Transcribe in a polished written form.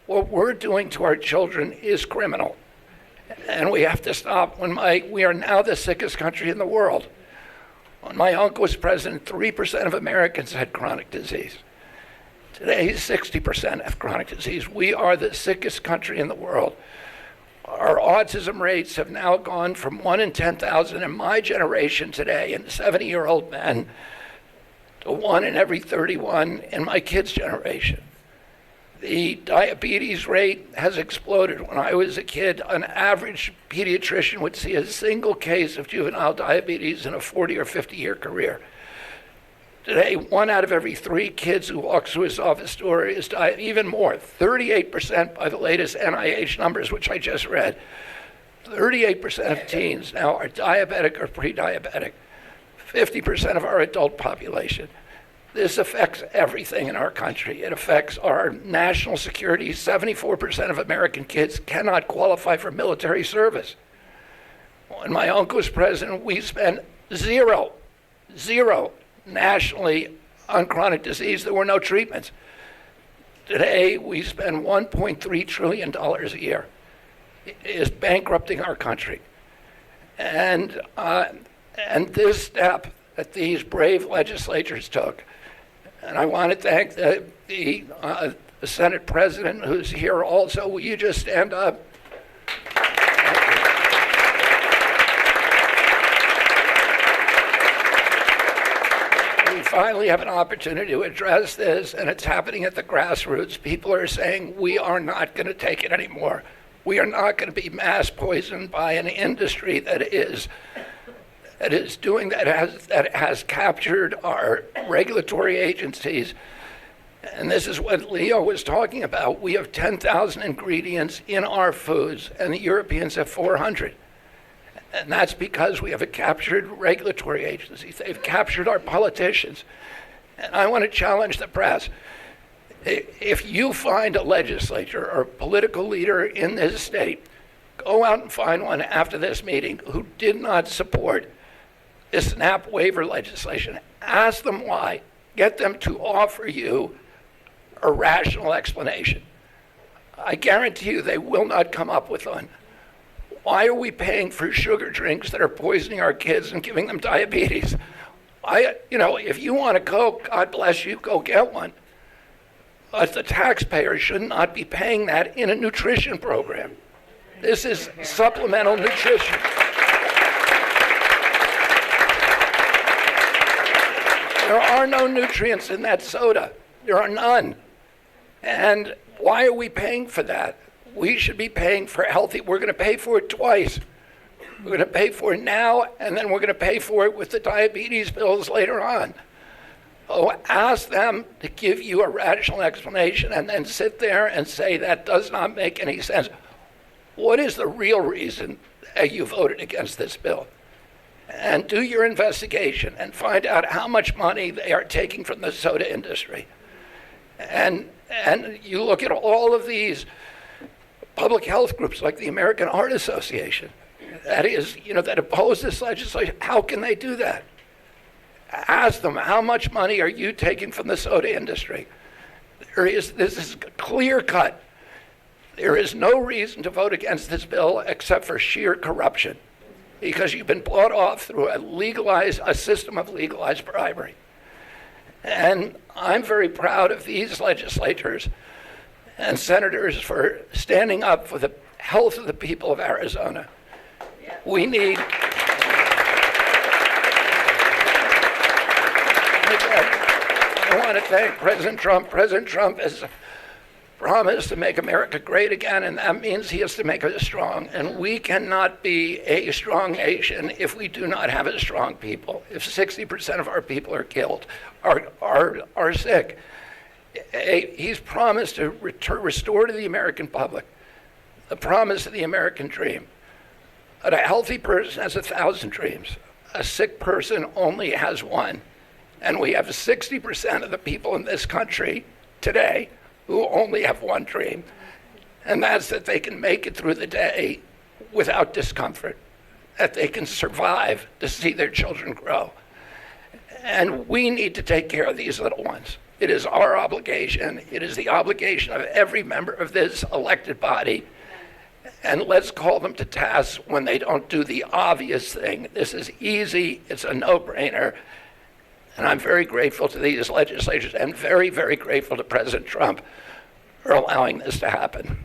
what we're doing to our children is criminal. And we have to stop. We are now the sickest country in the world. When my uncle was president, 3% of Americans had chronic disease. Today, 60% have chronic disease. We are the sickest country in the world. Our autism rates have now gone from 1 in 10,000 in my generation today, in 70-year-old men, to 1 in every 31 in my kids' generation. The diabetes rate has exploded. When I was a kid, an average pediatrician would see a single case of juvenile diabetes in a 40 or 50-year career. Today, 1 out of every 3 kids who walks through his office door is diabetic. Even more, 38% by the latest NIH numbers, which I just read. 38% of teens now are diabetic or pre-diabetic. 50% of our adult population. This affects everything in our country. It affects our national security. 74% of American kids cannot qualify for military service. When my uncle was president, we spent zero nationally on chronic disease. There were no treatments. Today, we spend $1.3 trillion a year. It is bankrupting our country. And this step that these brave legislators took, and I want to thank the Senate President who's here also. Will you just stand up? We finally have an opportunity to address this, and it's happening at the grassroots. People are saying, we are not going to take it anymore. We are not going to be mass poisoned by an industry that has captured our regulatory agencies. And this is what Leo was talking about. We have 10,000 ingredients in our foods, and the Europeans have 400. And that's because we have a captured regulatory agency. They've captured our politicians. And I want to challenge the press. If you find a legislator or a political leader in this state, go out and find one after this meeting who did not support the SNAP waiver legislation. Ask them why. Get them to offer you a rational explanation. I guarantee you they will not come up with one. Why are we paying for sugar drinks that are poisoning our kids and giving them diabetes? If you want a Coke, God bless you, go get one. But the taxpayer should not be paying that in a nutrition program. This is supplemental nutrition. There are no nutrients in that soda. There are none. And why are we paying for that? We should be paying for healthy. We're going to pay for it twice. We're going to pay for it now, and then we're going to pay for it with the diabetes bills later on. Oh, ask them to give you a rational explanation and then sit there and say that does not make any sense. What is the real reason that you voted against this bill? And do your investigation and find out how much money they are taking from the soda industry. And you look at all of these public health groups like the American Heart Association, that oppose this legislation. How can they do that? Ask them, how much money are you taking from the soda industry? This is clear cut. There is no reason to vote against this bill except for sheer corruption, because you've been bought off through a system of legalized bribery. And I'm very proud of these legislators and senators for standing up for the health of the people of Arizona. We need, I want to thank President Trump. President Trump has promised to make America great again, and that means he has to make us strong. And we cannot be a strong nation if we do not have a strong people. If 60% of our people are killed, are sick. He's promised to restore to the American public the promise of the American dream. That a healthy person has 1,000 dreams. A sick person only has one. And we have 60% of the people in this country today who only have one dream. And that's that they can make it through the day without discomfort, that they can survive to see their children grow. And we need to take care of these little ones. It is our obligation. It is the obligation of every member of this elected body. And let's call them to task when they don't do the obvious thing. This is easy. It's a no-brainer. And I'm very grateful to these legislators and very, very grateful to President Trump for allowing this to happen.